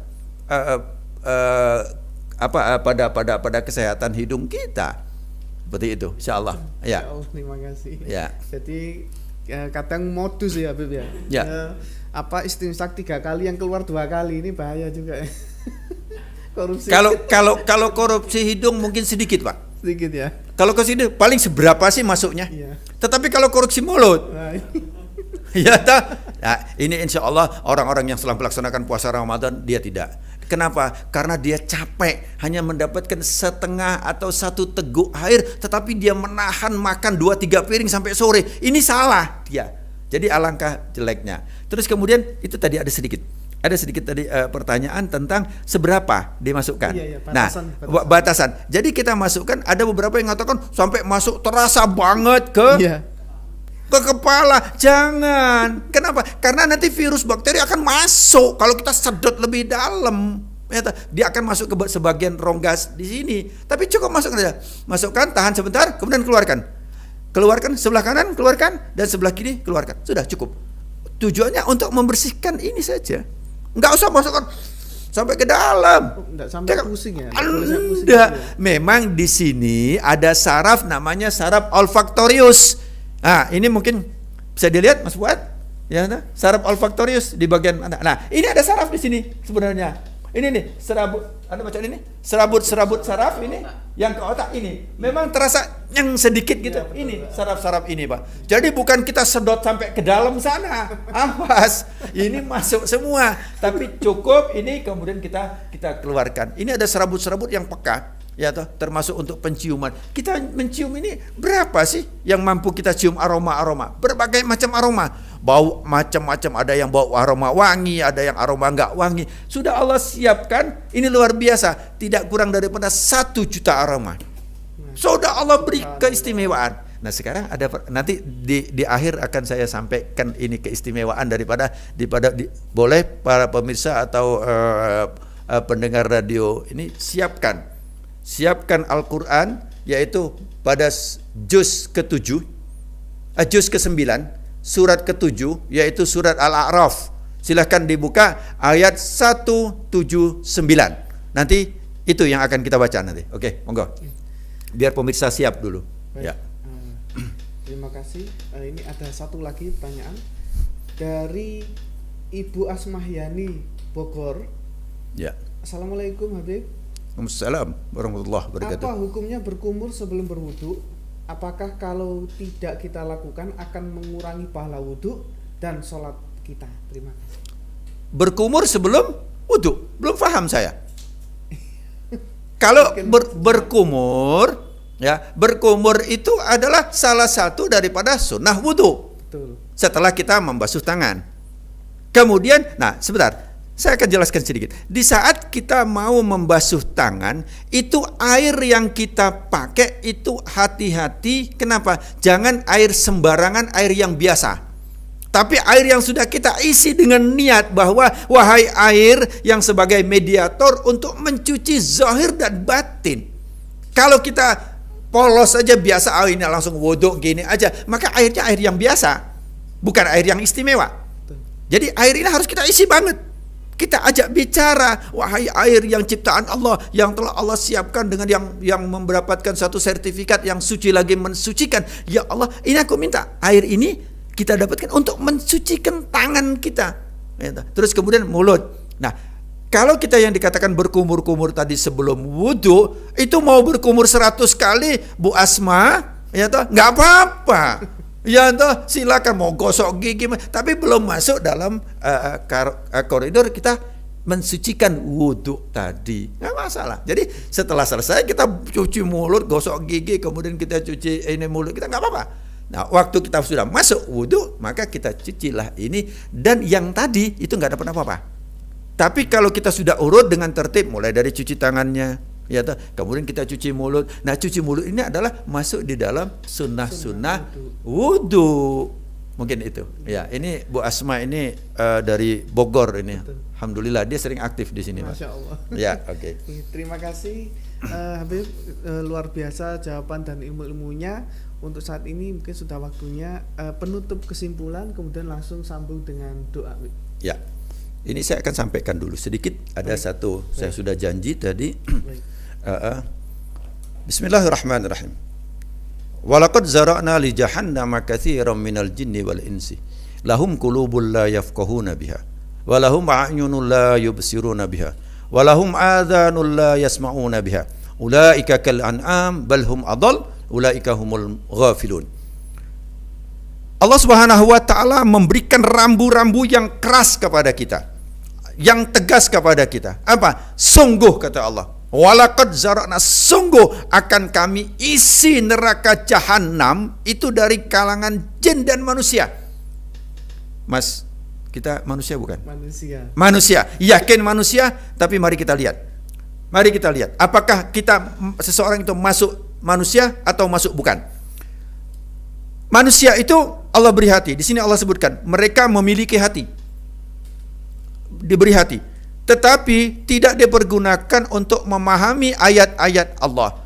Speaker 1: pada kesehatan hidung kita. Seperti itu, insyaallah. Ya.
Speaker 2: Ya Allah, terima kasih.
Speaker 1: Ya.
Speaker 2: Jadi kadang modus ya Habib ya.
Speaker 1: Ya.
Speaker 2: Istinsak 3 kali yang keluar 2 kali ini bahaya juga ya. Korupsi
Speaker 1: Kalau korupsi hidung mungkin sedikit, Pak.
Speaker 2: sedikit ya.
Speaker 1: Kalau ke sini paling seberapa sih masuknya?
Speaker 2: Iya.
Speaker 1: Tetapi kalau korupsi mulut,
Speaker 2: Nah,
Speaker 1: ya tak? Nah, ini insya Allah orang-orang yang setelah melaksanakan puasa Ramadan dia tidak. Kenapa? Karena dia capek hanya mendapatkan setengah atau 1 teguk air, tetapi dia menahan makan 2-3 piring sampai sore. Ini salah dia. Jadi alangkah jeleknya. Terus kemudian itu tadi ada sedikit tadi pertanyaan tentang seberapa dimasukkan.
Speaker 2: Iya,
Speaker 1: batasan.
Speaker 2: batasan.
Speaker 1: Batasan. Jadi kita masukkan, ada beberapa yang mengatakan sampai masuk terasa banget ke
Speaker 2: iya.
Speaker 1: kepala. Jangan. Kenapa? Karena nanti virus bakteri akan masuk kalau kita sedot lebih dalam. Dia akan masuk ke sebagian rongga di sini. Tapi cukup masukkan saja. Masukkan, tahan sebentar, kemudian keluarkan. Keluarkan sebelah kanan, keluarkan, dan sebelah kiri keluarkan. Sudah cukup. Tujuannya untuk membersihkan ini saja. Enggak usah masukkan sampai ke dalam.
Speaker 2: Enggak sampai pusing ya.
Speaker 1: Enggak. Memang di sini ada saraf namanya saraf olfaktorius. Nah, ini mungkin bisa dilihat Mas Fuad, ya, saraf olfaktorius di bagian mana. Nah, ini ada saraf di sini sebenarnya. Ini nih, serabut, Anda baca ini? Serabut saraf ini yang ke otak ini. Memang terasa yang sedikit gitu.
Speaker 2: Ya, betul,
Speaker 1: ini saraf-saraf ini, Pak. Jadi bukan kita sedot sampai ke dalam sana. Awas. Ini masuk semua. Tapi cukup ini kemudian kita keluarkan. Ini ada serabut-serabut yang peka. Ya toh, termasuk untuk penciuman. Kita mencium ini berapa sih yang mampu kita cium aroma-aroma? Berbagai macam aroma. Bau macam-macam, ada yang bau aroma wangi, ada yang aroma enggak wangi. Sudah Allah siapkan, ini luar biasa. Tidak kurang daripada 1 juta aroma. Sudah Allah beri keistimewaan. Nah, sekarang ada nanti di akhir akan saya sampaikan ini keistimewaan daripada boleh para pemirsa atau pendengar radio ini siapkan Al-Quran, yaitu pada juz ke-7, juz ke-9, surat ke-7, yaitu surat Al-A'raf. Silahkan dibuka ayat 179. Nanti itu yang akan kita baca nanti. Oke, monggo. Biar pemirsa siap dulu.
Speaker 2: Baik.
Speaker 1: Ya.
Speaker 2: Terima kasih. Ini ada satu lagi pertanyaan dari Ibu Asmahyani Bogor.
Speaker 1: Ya.
Speaker 2: Assalamualaikum Habib.
Speaker 1: Waalaikumsalam warahmatullahi wabarakatuh.
Speaker 2: Apa hukumnya berkumur sebelum berwudu? Apakah kalau tidak kita lakukan akan mengurangi pahala wudu dan sholat kita? Terima kasih.
Speaker 1: Berkumur sebelum wudu, belum paham saya. Kalau berkumur, ya, berkumur itu adalah salah satu daripada sunnah wudu.
Speaker 2: Betul.
Speaker 1: Setelah kita membasuh tangan. Kemudian, nah sebentar. Saya akan jelaskan sedikit. Di saat kita mau membasuh tangan, itu air yang kita pakai itu hati-hati. Kenapa? Jangan air sembarangan, air yang biasa.
Speaker 3: Tapi air yang sudah kita isi dengan niat bahwa wahai air yang sebagai mediator untuk mencuci zahir dan batin. Kalau kita polos saja biasa airnya langsung wudhu gini aja, maka airnya air yang biasa, bukan air yang istimewa. Jadi air ini harus kita isi banget. Kita ajak bicara, wahai air yang ciptaan Allah, yang telah Allah siapkan dengan yang mendapatkan satu sertifikat yang suci lagi mensucikan. Ya Allah, ini aku minta air ini kita dapatkan untuk mensucikan tangan kita. Terus kemudian mulut. Nah, kalau kita yang dikatakan berkumur-kumur tadi sebelum wudhu, itu mau berkumur 100 kali, Bu Asma, ya toh, nggak apa-apa. Ya toh, silakan mau gosok gigi, tapi belum masuk dalam koridor kita mensucikan wudhu tadi, nggak masalah. Jadi setelah selesai kita cuci mulut, gosok gigi, kemudian kita cuci ini mulut kita, nggak apa-apa. Nah, waktu kita sudah masuk wudhu, maka kita cucilah ini, dan yang tadi itu nggak dapat apa-apa. Tapi kalau kita sudah urut dengan tertib, mulai dari cuci tangannya, ya toh, kemudian kita cuci mulut. Nah, cuci mulut ini adalah masuk di dalam sunnah wudhu. Mungkin itu. Ya, ini Bu Asma ini dari Bogor ini.
Speaker 2: Betul.
Speaker 3: Alhamdulillah dia sering aktif di sini, Pak.
Speaker 2: Masya Allah.
Speaker 3: Ya, oke.
Speaker 2: Terima kasih Habib, luar biasa jawaban dan ilmu-ilmunya. Untuk saat ini mungkin sudah waktunya penutup kesimpulan, kemudian langsung sambung dengan doa.
Speaker 3: Ya, ini saya akan sampaikan dulu sedikit. Ada satu, saya sudah janji tadi. Bismillahirrahmanirrahim. Walaqad zara'na li jahannama katsiran minal jinni wal insi lahum qulubun la yafqahuna biha wa lahum a'yunun la yubsiruna biha wa lahum adhanun la yasma'una biha ulaika kal an'am bal hum adall ulaika humul ghafilun. Allah Subhanahu wa taala memberikan rambu-rambu yang keras kepada kita, yang tegas kepada kita. Apa? Sungguh, kata Allah, walaqad zara'na, sungguh akan kami isi neraka jahanam itu dari kalangan jin dan manusia. Mas, kita manusia bukan? Manusia. Yakin manusia, tapi mari kita lihat. Mari kita lihat, apakah seseorang itu masuk manusia atau masuk bukan? Manusia itu Allah beri hati. Di sini Allah sebutkan mereka memiliki hati, diberi hati, tetapi tidak dipergunakan untuk memahami ayat-ayat Allah.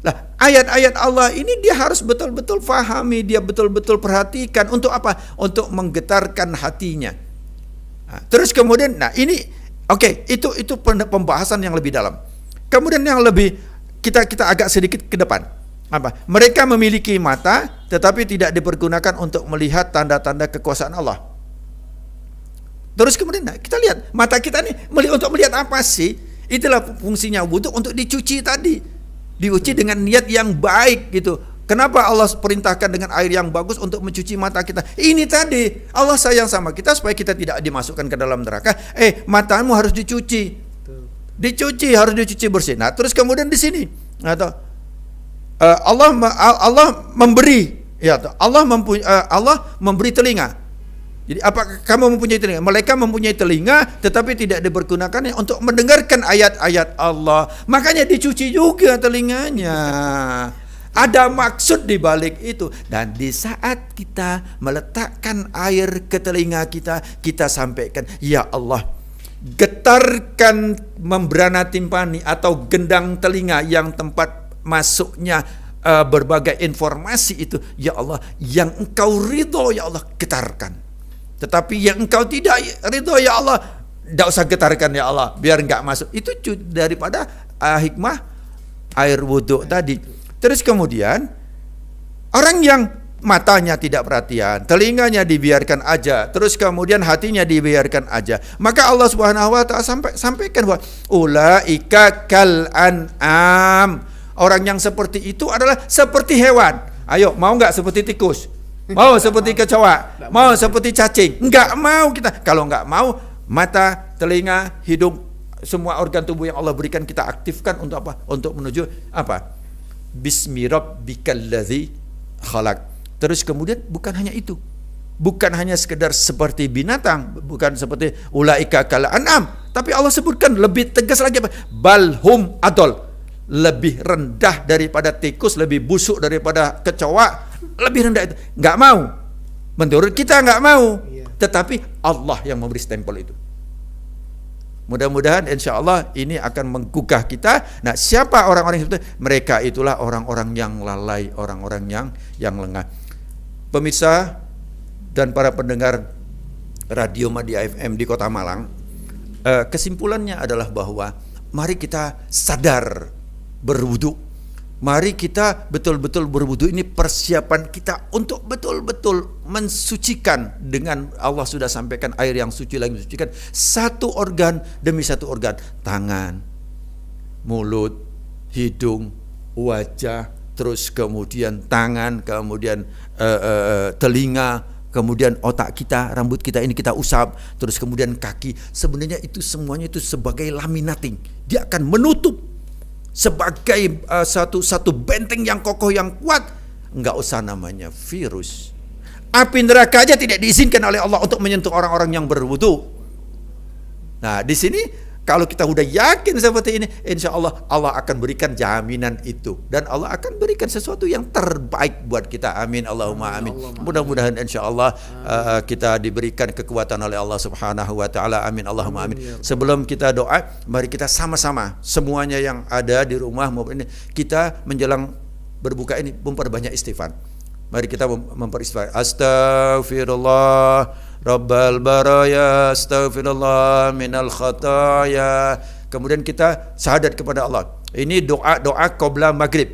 Speaker 3: Lah, ayat-ayat Allah ini dia harus betul-betul fahami, dia betul-betul perhatikan. Untuk apa? Untuk menggetarkan hatinya. Nah, terus kemudian, nah ini oke, itu pembahasan yang lebih dalam. Kemudian yang lebih kita agak sedikit ke depan. Apa? Mereka memiliki mata tetapi tidak dipergunakan untuk melihat tanda-tanda kekuasaan Allah. Terus kemudian kita lihat mata kita nih untuk melihat apa sih? Itulah fungsinya wudhu, untuk dicuci tadi. Diuji dengan niat yang baik gitu. Kenapa Allah perintahkan dengan air yang bagus untuk mencuci mata kita? Ini tadi Allah sayang sama kita supaya kita tidak dimasukkan ke dalam neraka. Matamu harus dicuci. Dicuci, harus dicuci bersih. Nah, terus kemudian di sini atau Allah memberi, ya, Allah memberi telinga. Jadi apakah kamu mempunyai telinga? Mereka mempunyai telinga tetapi tidak dipergunakan untuk mendengarkan ayat-ayat Allah. Makanya dicuci juga telinganya. Ada maksud di balik itu. Dan di saat kita meletakkan air ke telinga kita, kita sampaikan, ya Allah, getarkan membrana timpani atau gendang telinga yang tempat masuknya berbagai informasi itu. Ya Allah, yang Engkau ridho, ya Allah, getarkan. Tetapi yang Engkau tidak ridho, ya Allah, tidak usah getarkan, ya Allah, biar enggak masuk. Itu daripada hikmah air wudhu tadi. Terus kemudian orang yang matanya tidak perhatian, telinganya dibiarkan aja, terus kemudian hatinya dibiarkan aja, maka Allah Subhanahu wa taala sampaikan bahwa ulaika kal an'am. Orang yang seperti itu adalah seperti hewan. Ayo, mau enggak seperti tikus? Mau seperti kecoa? Mau seperti cacing? Enggak mau kita. Kalau enggak mau, mata, telinga, hidung, semua organ tubuh yang Allah berikan kita aktifkan untuk apa? Untuk menuju apa? Bismi rabbikal ladzi khalaq. Terus kemudian bukan hanya itu. Bukan hanya sekedar seperti binatang, bukan seperti ulaika kal an'am, tapi Allah sebutkan lebih tegas lagi apa? Balhum adol. Lebih rendah daripada tikus, lebih busuk daripada kecoa, lebih rendah itu. Enggak mau. Menurut kita nggak mau,
Speaker 2: Iya.
Speaker 3: tetapi Allah yang memberi stempel itu. Mudah-mudahan insya Allah ini akan menggugah kita. Nah, siapa orang-orang itu? Mereka itulah orang-orang yang lalai, orang-orang yang lengah. Pemirsa dan para pendengar Radio Madya FM di Kota Malang, kesimpulannya adalah bahwa mari kita sadar berwudu. Mari kita betul-betul berwudu. Ini persiapan kita untuk betul-betul mensucikan, dengan Allah sudah sampaikan air yang suci lagi mensucikan satu organ demi satu organ, tangan, mulut, hidung, wajah, terus kemudian tangan, kemudian telinga, kemudian otak kita, rambut kita ini kita usap, terus kemudian kaki. Sebenarnya itu semuanya itu sebagai laminating. Dia akan menutup sebagai satu benteng yang kokoh yang kuat. Enggak usah namanya virus. Api neraka aja tidak diizinkan oleh Allah untuk menyentuh orang-orang yang berwudu. Nah, di sini kalau kita udah yakin seperti ini, insya Allah Allah akan berikan jaminan itu, dan Allah akan berikan sesuatu yang terbaik buat kita. Amin Allahumma amin. Mudah-mudahan insya Allah kita diberikan kekuatan oleh Allah Subhanahu wa taala. Amin Allahumma amin. Sebelum kita doa, mari kita sama-sama semuanya yang ada di rumah maupun ini, kita menjelang berbuka ini memperbanyak istighfar. Mari kita memperistighfar. Astaghfirullah Rabbal baraya, astaghfirullah minal khataya. Kemudian kita syahadat kepada Allah. Ini doa qabla maghrib.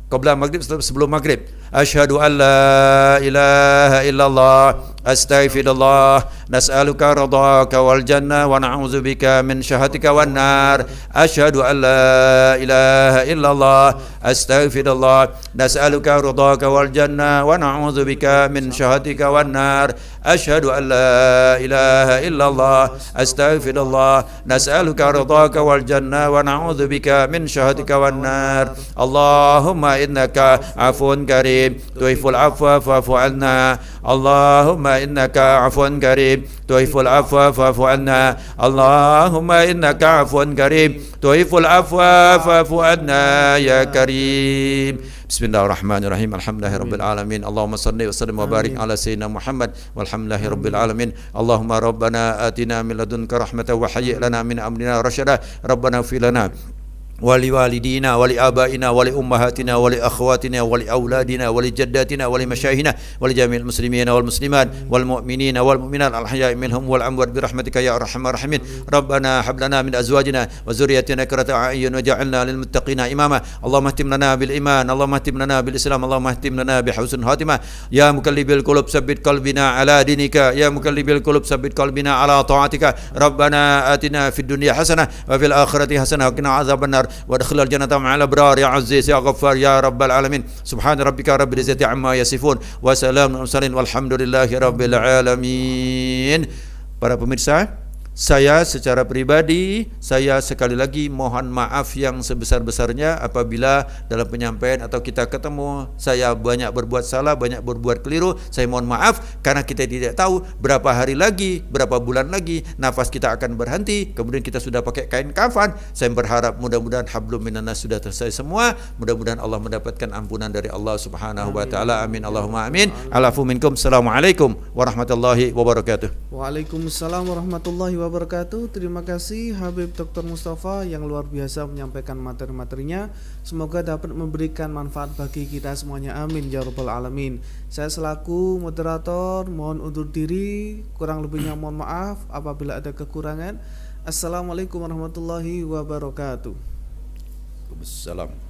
Speaker 3: Qabla maghrib, sebelum maghrib. Asyhadu an la ilaha illallah, astaghfirullah, nas'aluka ridhaka wal jannah wa na'udzubika min syahhatika wan nar. Asyhadu an la ilaha illallah, astaghfirullah, nas'aluka ridhaka wal jannah wa na'udzubika min syahhatika wan nar. Asyhadu an la ilaha illallah, astaghfirullah, nas'aluka ridhaka wal jannah wa na'udzubika min syahhatika wan nar. Allahumma innaka afun karim tuhibbul afwa fa'fu 'anna. Allahumma innaka afun karim tuhibbul afwa fa'fu 'anna. Allahumma innaka afun karim tuhibbul afwa fa'fu 'anna ya karim. Bismillahirrahmanirrahim. Alhamdulillahirabbil alamin. Allahumma shalli wa sallim wa barik ala sayyidina Muhammad walhamdulillahirabbil alamin. Allahumma rabbana atina min ladunka rahmatan wa hayyi' lana min amrina rasyada. Rabbana ighfir lana ولوالدينا ولآبائنا ولأمهاتنا ولأخواتنا ولأولادنا ولجداتنا ولمشايخنا ولجميع المسلمين والمسلمات والمؤمنين والمؤمنات الأحياء منهم والأموات برحمتك يا أرحم الراحمين. ربنا هب لنا من أزواجنا وذرياتنا قرة أعين وجعلنا للمتقين إماما. اللهم اهتم لنا بالإيمان، اللهم اهتم لنا بالإسلام، اللهم اهتم لنا بحسن الخاتمة. يا مقلب القلوب ثبت قلبنا على دينك، يا مقلب القلوب ثبت قلبنا على طاعتك. ربنا آتنا في الدنيا حسنة وفي الآخرة حسنة وقنا عذاب النار وادخل الجنة مع الأبرار يا عزيز يا غفار يا رب العالمين. سبحان ربك رب العزة عما يصفون وسلام على المرسلين والحمد لله رب العالمين. Para pemirsa, saya secara pribadi, saya sekali lagi mohon maaf yang sebesar-besarnya apabila dalam penyampaian atau kita ketemu saya banyak berbuat salah, banyak berbuat keliru. Saya mohon maaf karena kita tidak tahu berapa hari lagi, berapa bulan lagi nafas kita akan berhenti. Kemudian kita sudah pakai kain kafan. Saya berharap mudah-mudahan hablum minannas sudah selesai semua. Mudah-mudahan Allah mendapatkan ampunan dari Allah Subhanahu wa taala. Amin Allahumma amin. Alafu minkum. Assalamualaikum warahmatullahi wabarakatuh.
Speaker 2: Waalaikumsalam warahmatullahi wabarakatuh. Terima kasih Habib Dr. Mustafa yang luar biasa menyampaikan materi-materinya. Semoga dapat memberikan manfaat bagi kita semuanya. Amin ya rabbal alamin. Saya selaku moderator mohon undur diri, kurang lebihnya mohon maaf apabila ada kekurangan. Assalamualaikum warahmatullahi wabarakatuh.
Speaker 3: Waalaikumsalam.